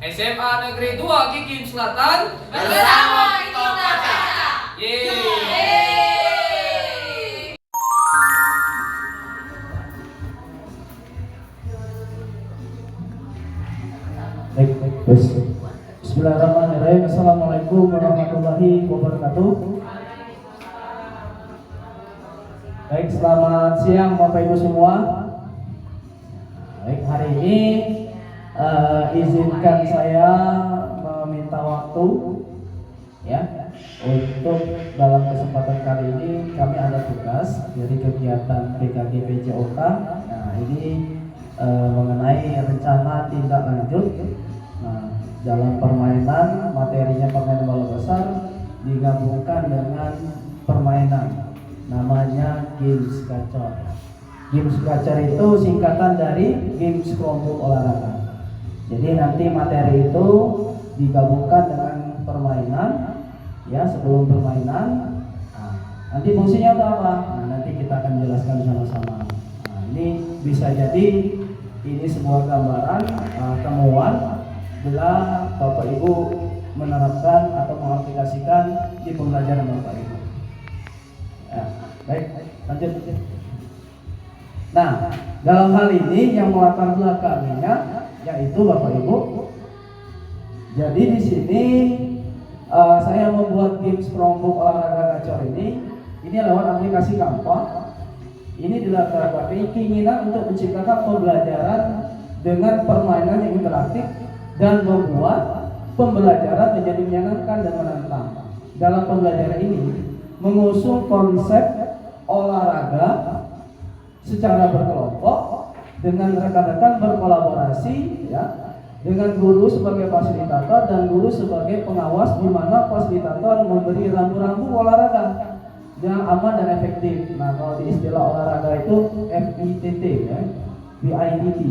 SMA Negeri 2 Kikin Selatan bersama kita baca. Baik, Bismillahirrahmanirrahim. Assalamualaikum warahmatullahi wabarakatuh. Baik, selamat siang Bapak Ibu semua. Baik, hari ini izinkan saya meminta waktu ya untuk dalam kesempatan kali ini kami ada tugas dari kegiatan PKG PJOK. Nah, ini mengenai rencana tindak lanjut. Nah, dalam permainan, materinya permainan bola besar digabungkan dengan permainan namanya games gacor. Games gacor itu singkatan dari games kelompok olahraga. Jadi nanti materi itu digabungkan dengan permainan, ya sebelum permainan. Nah, nanti fungsinya itu apa? Nah, nanti kita akan jelaskan sama-sama. Nah, ini bisa jadi ini sebuah gambaran temuan bila Bapak Ibu menerapkan atau mengaplikasikan di pembelajaran Bapak Ibu. Ya, baik, lanjut. Nah, dalam hal ini yang melatar belakangnya yaitu Bapak Ibu. Jadi di sini saya membuat games kelompok olahraga gacor ini lewat aplikasi Canva. Ini dilatar belakangi keinginan untuk menciptakan pembelajaran dengan permainan yang interaktif dan membuat pembelajaran menjadi menyenangkan dan menantang. Dalam pembelajaran ini mengusung konsep olahraga secara berkelompok dengan rekan-rekan berkolaborasi, ya, dengan guru sebagai fasilitator dan guru sebagai pengawas, di mana fasilitator memberi rambu-rambu olahraga yang aman dan efektif. Nah, kalau di istilah olahraga itu FITT, ya, VITT.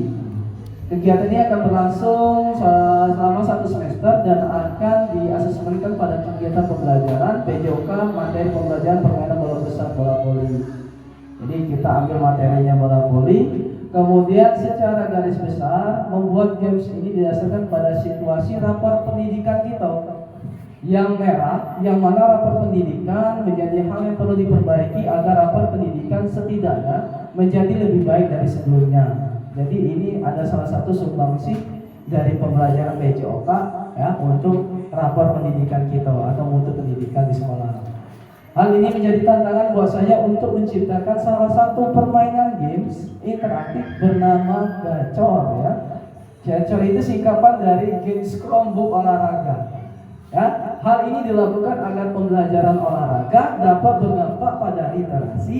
Kegiatan ini akan berlangsung selama 1 semester dan akan diasesmenkan pada kegiatan pembelajaran PJOK materi pembelajaran permainan bola besar bola voli. Jadi kita ambil materinya bola voli, kemudian secara garis besar membuat games ini didasarkan pada situasi rapor pendidikan kita. Yang merah, yang mana rapor pendidikan menjadi hal yang perlu diperbaiki agar rapor pendidikan setidaknya menjadi lebih baik dari sebelumnya. Jadi ini ada salah satu sumbangsi dari pembelajaran PJOK, ya, untuk rapor pendidikan kita atau mutu pendidikan di sekolah. Hal ini menjadi tantangan buat saya untuk menciptakan salah satu permainan games interaktif bernama gacor, ya. Gacor itu singkatan dari games kelompok olahraga. Ya, hal ini dilakukan agar pembelajaran olahraga dapat berdampak pada literasi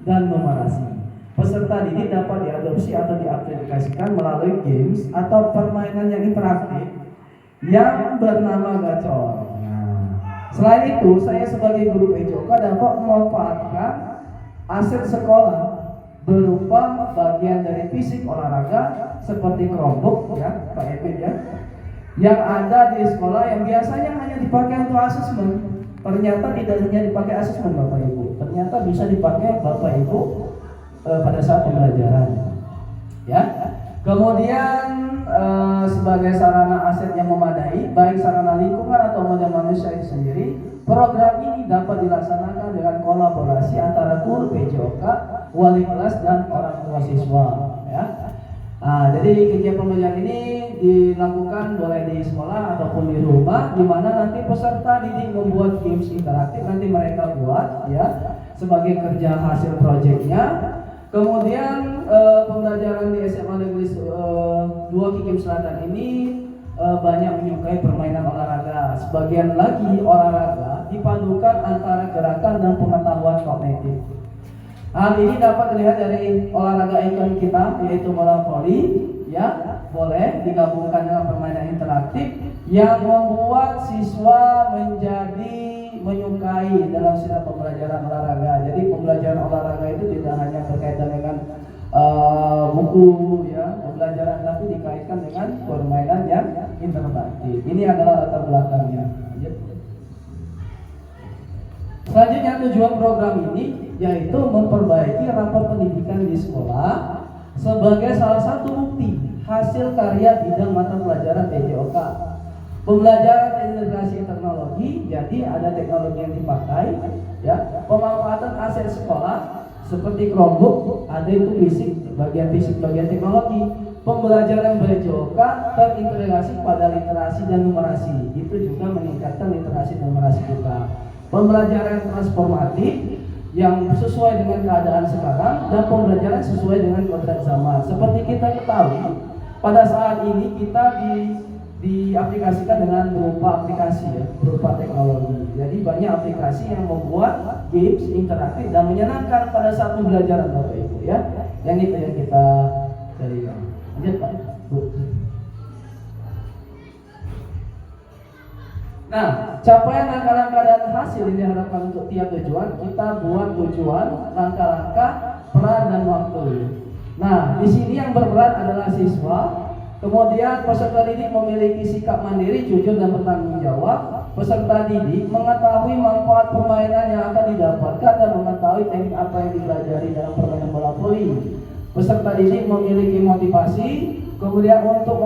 dan numerasi. Peserta didik dapat diadopsi atau diaplikasikan melalui games atau permainan yang interaktif yang bernama gacor. Selain itu, saya sebagai guru PJOK dapat memanfaatkan aset sekolah berupa bagian dari fisik olahraga seperti kelompok, ya, Pak Epin, ya, yang ada di sekolah yang biasanya hanya dipakai untuk asesmen. Ternyata tidak hanya dipakai asesmen Bapak Ibu, ternyata bisa dipakai Bapak Ibu pada saat pembelajaran, ya. Kemudian sebagai sarana aset yang memadai, baik sarana lingkungan atau modal manusia itu sendiri, program ini dapat dilaksanakan dengan kolaborasi antara guru PJOK, wali kelas dan orang tua siswa, ya. Nah, jadi kegiatan pembelajaran ini dilakukan boleh di sekolah ataupun di rumah, di mana nanti peserta didik membuat games interaktif, nanti mereka buat, ya, sebagai kerja hasil proyeknya. Kemudian pembelajaran di SMA Negeri 2 Kikim Selatan ini banyak menyukai permainan olahraga. Sebagian lagi olahraga dipadukan antara gerakan dan pengetahuan kognitif. Hal ini dapat dilihat dari olahraga ikon kita, yaitu bola voli, ya, boleh digabungkan dengan permainan interaktif yang membuat siswa menjadi menyukai dalam setiap pembelajaran olahraga. Jadi pembelajaran olahraga itu tidak hanya berkaitan dengan buku, ya, pembelajaran, tapi dikaitkan dengan permainan yang interaktif. Ini adalah latar belakangnya. Selanjutnya, tujuan program ini yaitu memperbaiki rapor pendidikan di sekolah sebagai salah satu bukti hasil karya bidang mata pelajaran PJOK Pembelajaran integrasi teknologi, jadi ada teknologi yang dipakai, ya. Pemanfaatan aset sekolah seperti Chromebook, ada itu fisik, bagian teknologi. Pembelajaran BPJOK terintegrasi pada literasi dan numerasi, itu juga meningkatkan literasi dan numerasi kita. Pembelajaran transformatif yang sesuai dengan keadaan sekarang dan pembelajaran sesuai dengan kodrat zaman. Seperti kita ketahui, pada saat ini kita diaplikasikan dengan berupa aplikasi, ya, berupa teknologi. Jadi banyak aplikasi yang membuat games interaktif dan menyenangkan pada saat pembelajaran, Bapak Ibu, ya. Yang itu yang kita cari. Lanjut, Pak. Bu. Nah, capaian langkah-langkah dan hasil ini diharapkan untuk tiap tujuan. Kita buat tujuan, langkah-langkah, peran dan waktu. Nah, di sini yang berperan adalah siswa. Kemudian peserta didik memiliki sikap mandiri, jujur dan bertanggung jawab. Peserta didik mengetahui manfaat permainan yang akan didapatkan dan mengetahui teknik apa yang dipelajari dalam permainan bola voli. Peserta didik memiliki motivasi. Kemudian untuk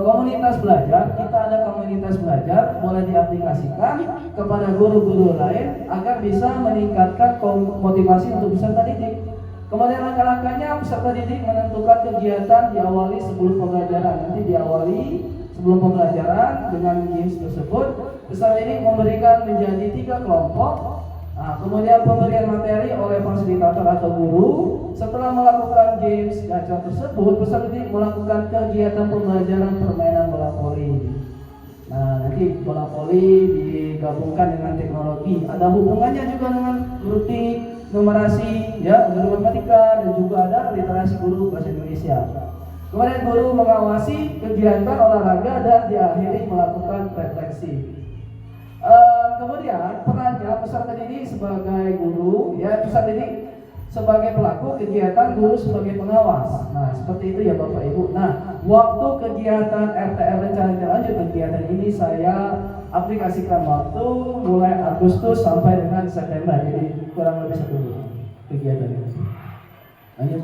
komunitas belajar, kita ada komunitas belajar boleh diaplikasikan kepada guru-guru lain agar bisa meningkatkan motivasi untuk peserta didik. Kemudian langkah-langkahnya, peserta didik menentukan kegiatan diawali sebelum pembelajaran. Nanti diawali sebelum pembelajaran dengan games tersebut. Peserta didik memberikan menjadi 3 kelompok. Nah, kemudian pemberian materi oleh fasilitator atau guru. Setelah melakukan games gacor tersebut, peserta didik melakukan kegiatan pembelajaran permainan bola voli. Nah, nanti bola voli digabungkan dengan teknologi. Ada hubungannya juga dengan rutin numerasi, ya, guru matematika, dan juga ada literasi guru bahasa Indonesia. Kemudian guru mengawasi kegiatan olahraga dan diakhiri melakukan refleksi. Kemudian perannya peserta didik sebagai guru, ya, peserta didik sebagai pelaku kegiatan, guru sebagai pengawas. Nah, seperti itu ya Bapak Ibu. Nah, waktu kegiatan RTL rencana lanjut kegiatan ini saya aplikasikan waktu mulai Agustus sampai dengan September, jadi kurang lebih 1 bulan kegiatan ini. Lanjut.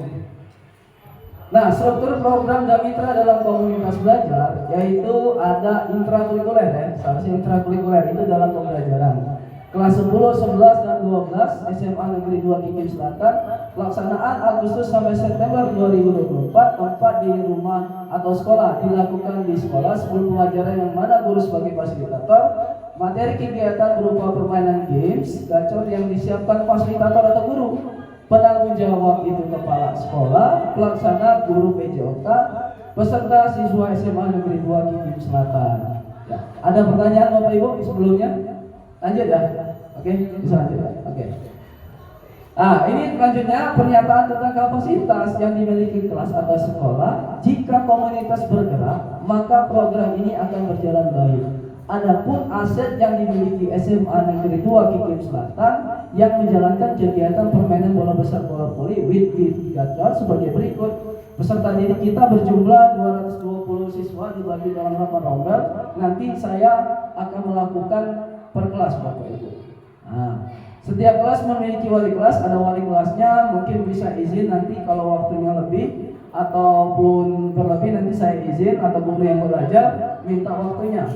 Nah, struktur program dan mitra dalam komunitas belajar yaitu ada intrakurikuler, ya, seharusnya intrakurikuler itu dalam pembelajaran. Kelas 10, 11, dan 12 SMA Negeri 2 Kikim Selatan, pelaksanaan Agustus sampai September 2024, tempat di rumah atau sekolah, dilakukan di sekolah sebelum pelajaran yang mana guru sebagai fasilitator. Materi kegiatan berupa permainan games gacor yang disiapkan fasilitator atau guru. Penanggung jawab itu kepala sekolah, pelaksana guru PJOK, peserta siswa SMA Negeri 2 Kikim Selatan. Ya. Ada pertanyaan Bapak Ibu sebelumnya? Lanjut ya? Oke, bisa lanjut ya? Oke. Nah, ini selanjutnya pernyataan tentang kapasitas yang dimiliki kelas atau sekolah. Jika komunitas bergerak, maka program ini akan berjalan baik. Adapun aset yang dimiliki SMA Negeri 2 Kikim Selatan yang menjalankan kegiatan permainan bola besar bola voli with gacor sebagai berikut. Peserta didik kita berjumlah 220 siswa dibagi dalam 8 rombel. Nanti saya akan melakukan per kelas Bapak Ibu. Nah, setiap kelas memiliki wali kelas, ada wali kelasnya, mungkin bisa izin nanti kalau waktunya lebih ataupun berlebih nanti saya izin atau guru yang belajar minta waktunya.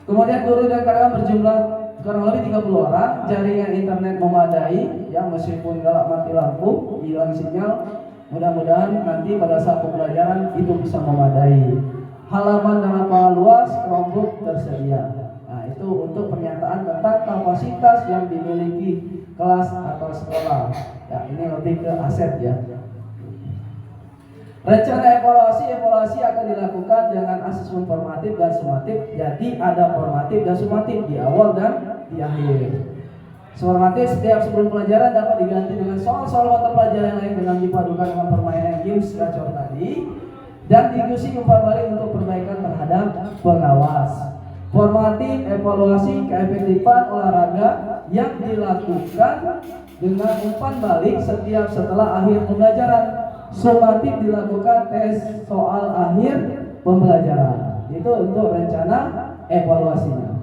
Kemudian guru dan karyawan berjumlah kurang lebih 30 orang, jaringan internet memadai, ya meskipun galak mati lampu, hilang sinyal, mudah-mudahan nanti pada saat pembelajaran itu bisa memadai. Halaman dan lapangan luas, Chromebook tersedia. Nah, itu untuk pernyataan tentang kapasitas yang dimiliki kelas atau sekolah. Ya, ini lebih ke aset ya. Rencana evaluasi akan dilakukan dengan asesmen formatif dan sumatif. Jadi ada formatif dan sumatif di awal dan di akhir. Formatif setiap sebelum pelajaran dapat diganti dengan soal-soal mata pelajaran lain dengan dipadukan dengan permainan games gacor tadi dan diikuti umpan balik untuk perbaikan terhadap pengawas. Formatif evaluasi keefektifan olahraga yang dilakukan dengan umpan balik setiap setelah akhir pembelajaran. Sumatif dilakukan tes soal akhir pembelajaran. Itu untuk rencana evaluasinya.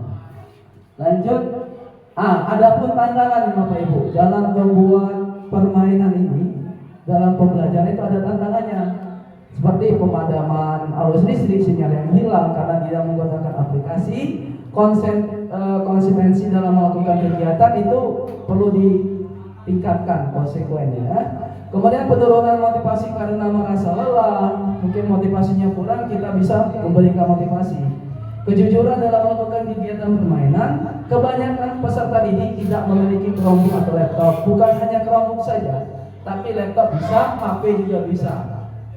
Lanjut. Adapun tantangan Bapak Ibu dalam membuat permainan ini, dalam pembelajaran itu ada tantangannya. Seperti pemadaman arus listrik, sinyal yang hilang karena tidak menggunakan aplikasi aplikasi, konsistensi dalam melakukan kegiatan itu perlu ditingkatkan konsekuensinya. Kemudian penurunan motivasi karena merasa lelah, mungkin motivasinya kurang, kita bisa memberikan motivasi. Kejujuran dalam melakukan kegiatan permainan, kebanyakan peserta didik tidak memiliki Chromebook atau laptop. Bukan hanya Chromebook saja, tapi laptop bisa, HP juga bisa.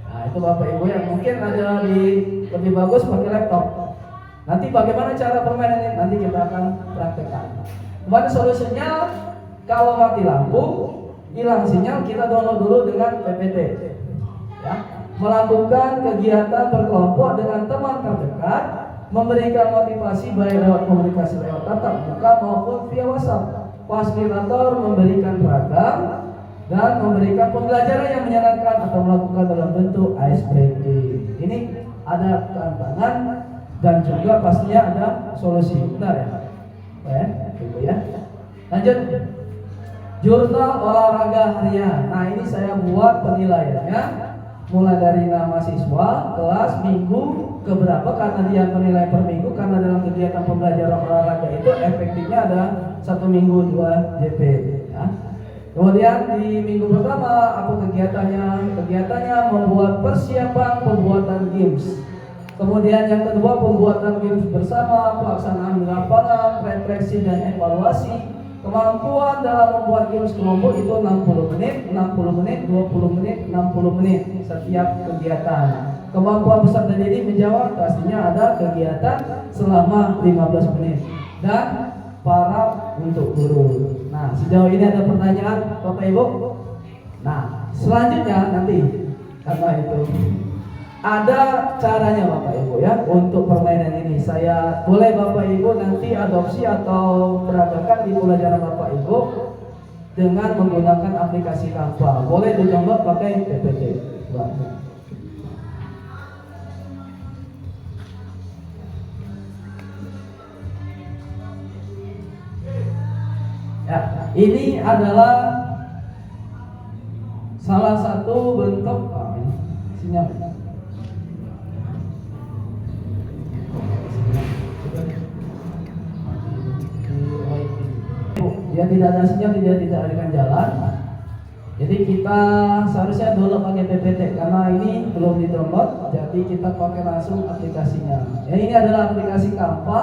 Nah, itu Bapak Ibu yang mungkin ada di lebih bagus pakai laptop. Nanti bagaimana cara permainan ini? Nanti kita akan praktekkan. Kemudian solusinya, kalau mati lampu, hilang sinyal, kita download dulu dengan PPT. Ya, melakukan kegiatan berkelompok dengan teman terdekat, memberikan motivasi baik lewat komunikasi lewat tatap muka maupun via WhatsApp. Fasilitator memberikan ragam dan memberikan pembelajaran yang menyenangkan atau melakukan dalam bentuk ice breaking. Ini ada tantangan dan juga pastinya ada solusi. Benar ya? Gitu ya. Lanjut. Jurnal olahraga harian. Nah, ini saya buat penilaiannya mulai dari nama siswa, kelas, minggu, keberapa, karena dia menilai per minggu, karena dalam kegiatan pembelajaran olahraga itu efektifnya ada 1 minggu 2 JP ya. Kemudian di minggu pertama apa kegiatannya? Kegiatannya membuat persiapan pembuatan games. Kemudian yang kedua pembuatan games bersama, pelaksanaan di lapangan, refleksi dan evaluasi. Kemampuan dalam membuat games kelompok itu 60 menit, 60 menit, 20 menit, 60 menit setiap kegiatan. Kemampuan peserta didik menjawab, pastinya ada kegiatan selama 15 menit. Dan para untuk guru. Nah, sejauh ini ada pertanyaan Bapak Ibu? Nah, selanjutnya nanti karena itu ada caranya Bapak Ibu ya untuk permainan ini. Saya boleh Bapak Ibu nanti adopsi atau peragakan di pelajaran Bapak Ibu dengan menggunakan aplikasi Canva. Boleh di-download pakai PPT. Ya, ini adalah salah satu bentuk sinyal. Dia tidak ada sinyal, dia tidak akan jalan. Jadi kita seharusnya dulu pakai PPT karena ini belum di-download, jadi kita pakai langsung aplikasinya. Ya, ini adalah aplikasi Canva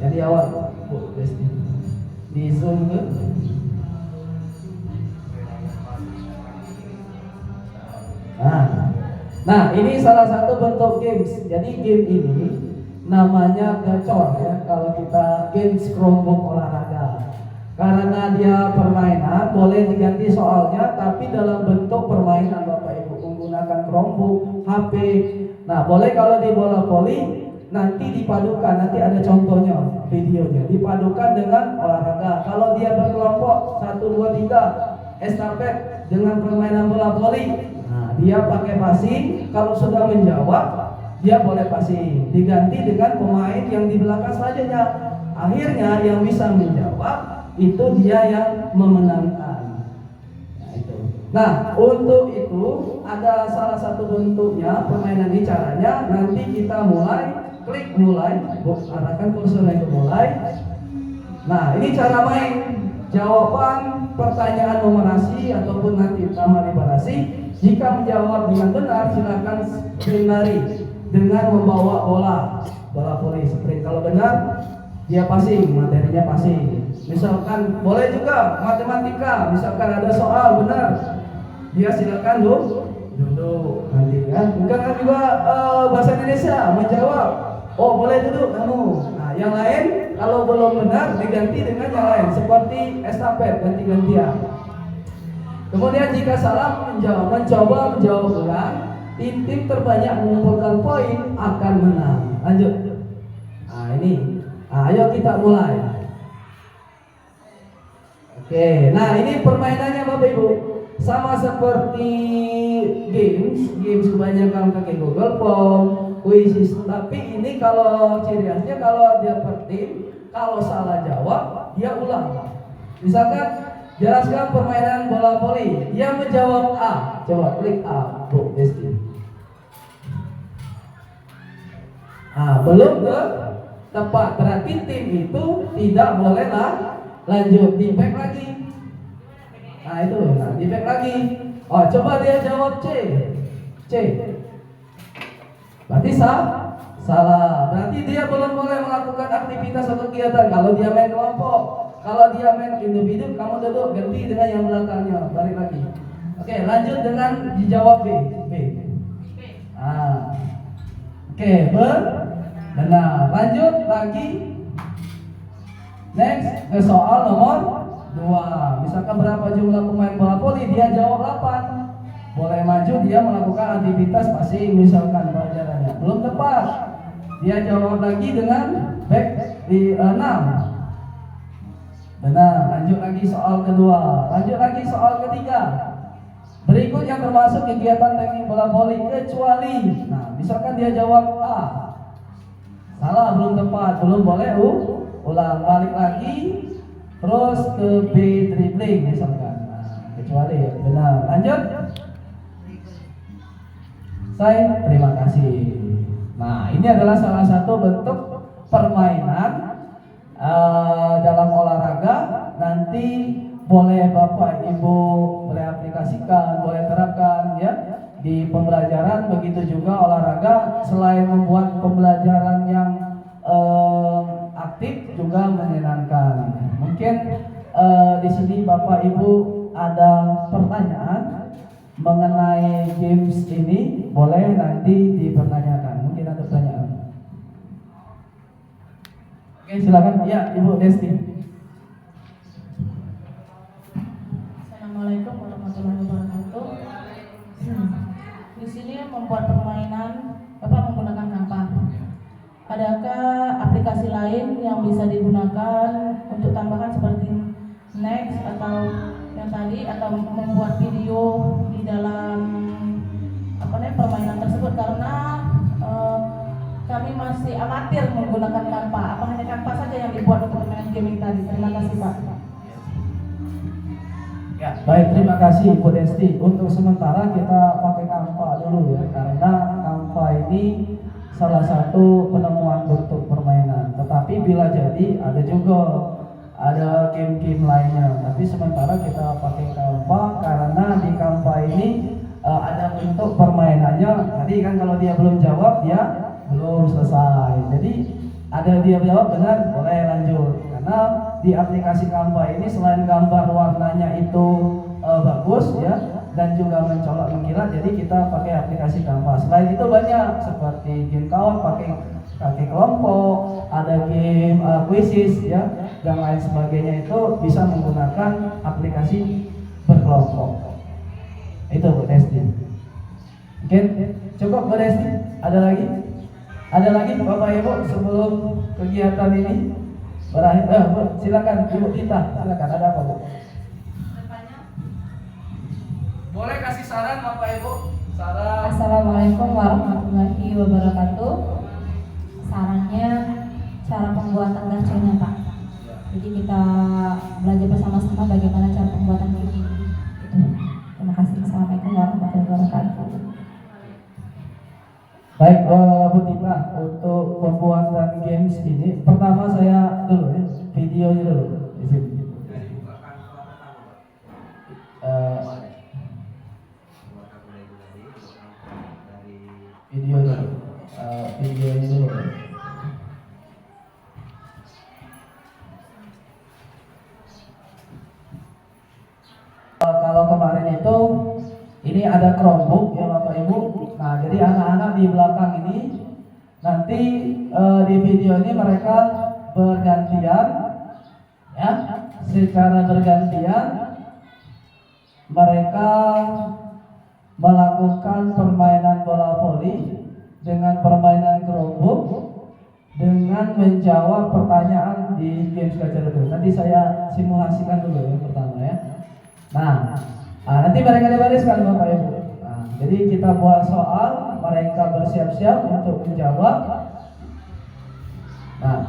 yang di awal, Bu Desti. Di zoom ke. Nah, ini salah satu bentuk games. Jadi game ini namanya gacor ya. Kalau kita games kelompok olahraga. Karena dia permainan, boleh diganti soalnya, tapi dalam bentuk permainan Bapak Ibu menggunakan Chromebook, HP. Nah, boleh kalau di bola voli nanti dipadukan, nanti ada contohnya videonya, dipadukan dengan olahraga. Kalau dia berkelompok 1, 2, 3 estafet dengan permainan bola voli, nah dia pakai passing. Kalau sudah menjawab, dia boleh passing, diganti dengan pemain yang di belakang selanjutnya. Akhirnya yang bisa menjawab itu dia yang memenangkan. Nah, untuk itu ada salah satu bentuknya permainan ini. Caranya nanti kita mulai, klik mulai, arahkan kursornya ke mulai. Nah, ini cara main. Jawaban pertanyaan numerasi ataupun nanti nama liberasi. Jika menjawab dengan benar, silakan sprint lari dengan membawa bola voli sprint. Kalau benar, dia passing, materinya passing. Misalkan boleh juga matematika, misalkan ada soal benar, dia silakan duduk nanti kan. Bukan kan juga bahasa Indonesia menjawab, oh boleh duduk kamu. Nah, yang lain kalau belum benar diganti dengan yang lain, seperti estafet ganti-gantian. Kemudian jika salah mencoba menjawab ulang, tim terbanyak mengumpulkan poin akan menang. Lanjut. Nah ini, ayo kita mulai. Oke, nah ini permainannya Bapak Ibu sama seperti games kebanyakan pakai Google Form, quizzes. Tapi ini kalau ciri khasnya kalau dia per tim, kalau salah jawab dia ulang. Misalkan jelaskan permainan bola voli, dia menjawab A, coba klik A, Bu Desti. Belum ke tepat, berarti tim itu tidak boleh lanjut, di back lagi. Nah itu, di back lagi. Oh coba dia jawab C. Berarti salah. Berarti dia belum boleh melakukan aktivitas atau kegiatan. Kalau dia main kelompok, kalau dia main individu, kamu duduk ganti dengan yang belakangnya, balik lagi. Oke, lanjut dengan dijawab B. Oke, benar. Lanjut lagi. Next ke soal nomor 2. Misalkan berapa jumlah pemain bola voli? Dia jawab 8. Boleh maju, dia melakukan aktivitas masing misalkan pelajarannya. Belum tepat. Dia jawab lagi dengan back di 6. Benar, lanjut lagi soal kedua. Lanjut lagi soal ketiga. Berikut yang termasuk kegiatan teknik bola voli kecuali. Nah, misalkan dia jawab A. Salah, belum tepat, belum boleh ulang, balik lagi. Terus ke B, dribbling misalkan. Nah, kecuali benar. Lanjut. Saya terima kasih. Nah, ini adalah salah satu bentuk permainan dalam olahraga. Nanti boleh Bapak Ibu boleh aplikasikan, boleh terapkan ya di pembelajaran. Begitu juga olahraga selain membuat pembelajaran yang aktif juga menyenangkan. Mungkin di sini Bapak Ibu ada pertanyaan mengenai games ini, boleh nanti dipertanyakan. Mungkin ada pertanyaan. Oke, silakan. Ya, Ibu Desti. Assalamualaikum warahmatullahi wabarakatuh. Di sini membuat permainan Bapak menggunakan kampak. Adakah aplikasi lain yang bisa digunakan untuk tambahan seperti Next atau yang tadi, atau membuat video di dalam permainan tersebut? Karena kami masih amatir menggunakan kampak. Apa hanya kampak saja yang dibuat untuk permainan gaming tadi? Terima kasih Pak. Ya, baik, terima kasih Ibu Desti. Untuk sementara kita pakai kampak dulu ya, karena kampak ini salah satu penemuan bentuk permainan. Tetapi bila jadi ada game-game lainnya. Tapi sementara kita pakai kampak karena di kampak ini ada bentuk permainannya. Tadi kan kalau dia belum jawab, dia belum selesai. Jadi ada dia jawab benar, boleh lanjut. Karena di aplikasi kampak ini selain gambar warnanya itu bagus ya, dan juga mencolok mengkilat, jadi kita pakai aplikasi kampak. Selain itu banyak seperti game kawan, pakai kelompok, ada game quizzes ya, dan lain sebagainya, itu bisa menggunakan aplikasi berkelompok. Itu Bu Desti. Oke, cukup Bu Desti. Ada lagi Bapak Ibu sebelum kegiatan ini berakhir? Bu, silakan Ibu Tita, silakan. Ada apa Bu? Boleh kasih saran Bapak Ibu? Saran. Assalamualaikum warahmatullahi wabarakatuh. Sarannya cara pembuatan gaconya Pak. Jadi kita belajar bersama-sama bagaimana cara pembuatan game ini. Terima kasih. Assalamualaikum warahmatullahi wabarakatuh. Baik, Bu Tita, untuk pembuatan games ini, pertama saya dulu ya, videonya dulu di sini. Videonya dulu. Kalau kemarin itu ini ada Chromebook ya Bapak Ibu. Nah, jadi anak-anak di belakang ini nanti di video ini mereka bergantian ya, secara bergantian mereka melakukan permainan bola voli dengan permainan Chromebook dengan menjawab pertanyaan di games gacha itu. Nanti saya simulasikan dulu yang pertama ya. Nah, nanti mereka dibariskan Bapak Ibu. Nah, jadi kita buat soal, mereka bersiap-siap untuk menjawab. Nah,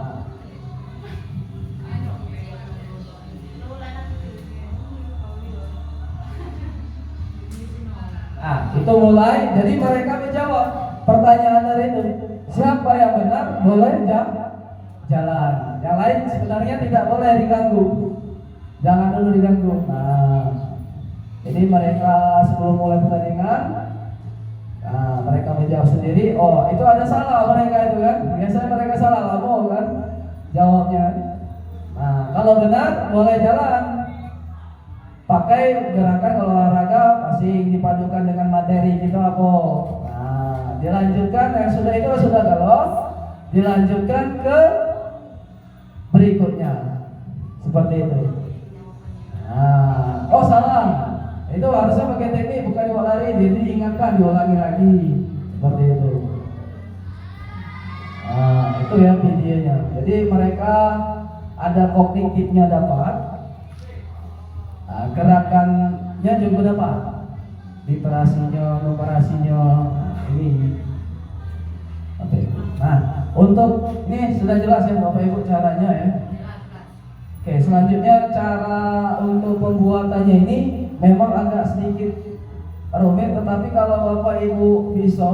itu mulai. Jadi mereka menjawab pertanyaan dari itu. Siapa yang benar boleh jalan. Yang lain sebenarnya tidak boleh diganggu. Jangan dulu diganggu. Nah, jadi mereka sebelum mulai pertandingan, nah, mereka menjawab sendiri. Oh, itu ada salah mereka itu kan. Biasanya mereka salah lama kan jawabnya. Nah, kalau benar boleh jalan. Pakai gerakan olahraga masih dipadukan dengan materi kita apa. Nah, dilanjutkan yang sudah itu sudah kalau dilanjutkan ke berikutnya seperti itu. Nah, oh salah. Itu harusnya pakai teknik bukan dibawa lari, jadi diingatkan diulangi lagi seperti itu. Nah, itu ya videonya. Jadi mereka ada kognitifnya dapat, nah, gerakannya juga dapat, literasinya, numerasinya ini. Oke. Nah, untuk ini sudah jelas ya Bapak Ibu caranya ya. Oke, selanjutnya cara untuk pembuatannya ini memang agak sedikit rumit, tetapi kalau Bapak Ibu bisa,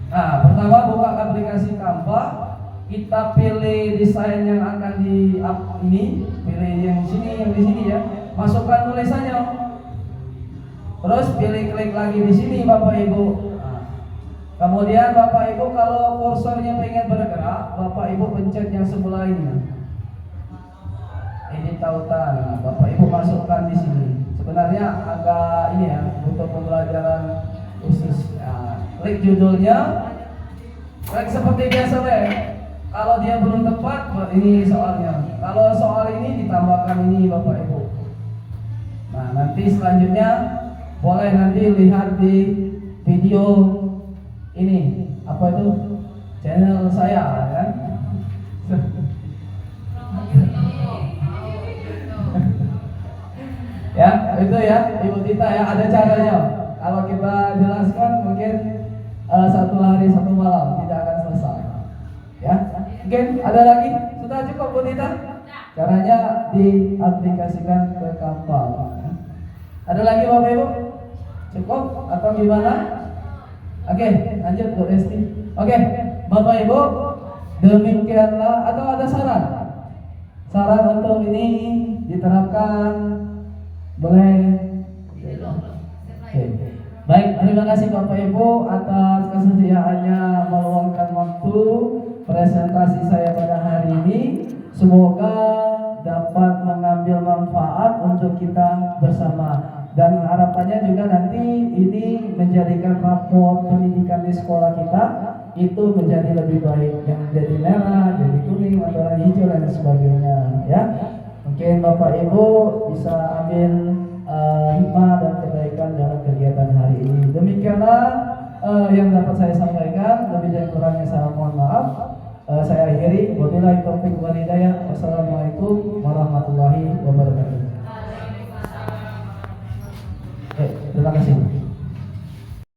nah, pertama buka aplikasi Canva, kita pilih desain yang akan di up ini, pilih yang sini, yang di sini ya, masukkan tulisannya, terus pilih klik lagi di sini Bapak Ibu. Kemudian Bapak Ibu kalau kursornya pengen bergerak, Bapak Ibu pencet yang sebelah ini. Ini tautan, Bapak Ibu masukkan di sini. Sebenarnya agak ini ya, untuk pembelajaran khusus. Nah, klik judulnya, klik seperti biasa deh. Kalau dia belum tepat, ini soalnya. Kalau soal ini ditambahkan ini Bapak Ibu. Nah, nanti selanjutnya boleh nanti lihat di video ini apa itu channel saya kan. Ya itu ya Ibu Tita ya, ada caranya. Kalau kita jelaskan mungkin satu hari satu malam tidak akan selesai ya. Mungkin ada lagi, sudah cukup Bu Tita caranya diaplikasikan ke Canva ya. Ada lagi Bapak Ibu cukup atau gimana? Oke, lanjut Bu Resti. Oke, Bapak Ibu, demikianlah, atau ada saran? Saran untuk ini diterapkan boleh? Oke. Baik, terima kasih Bapak Ibu atas kesediaannya meluangkan waktu presentasi saya pada hari ini. Semoga dapat mengambil manfaat untuk kita bersama. Dan harapannya juga nanti ini menjadikan rapor pendidikan di sekolah kita itu menjadi lebih baik, yang jadi merah, jadi kuning, atau hijau dan sebagainya ya. Mungkin Bapak Ibu bisa ambil hikmah dan kebaikan dalam kegiatan hari ini. Demikianlah yang dapat saya sampaikan. Lebih dan kurangnya saya mohon maaf. Saya akhiri. Wabillahi taufiq wal hidayah.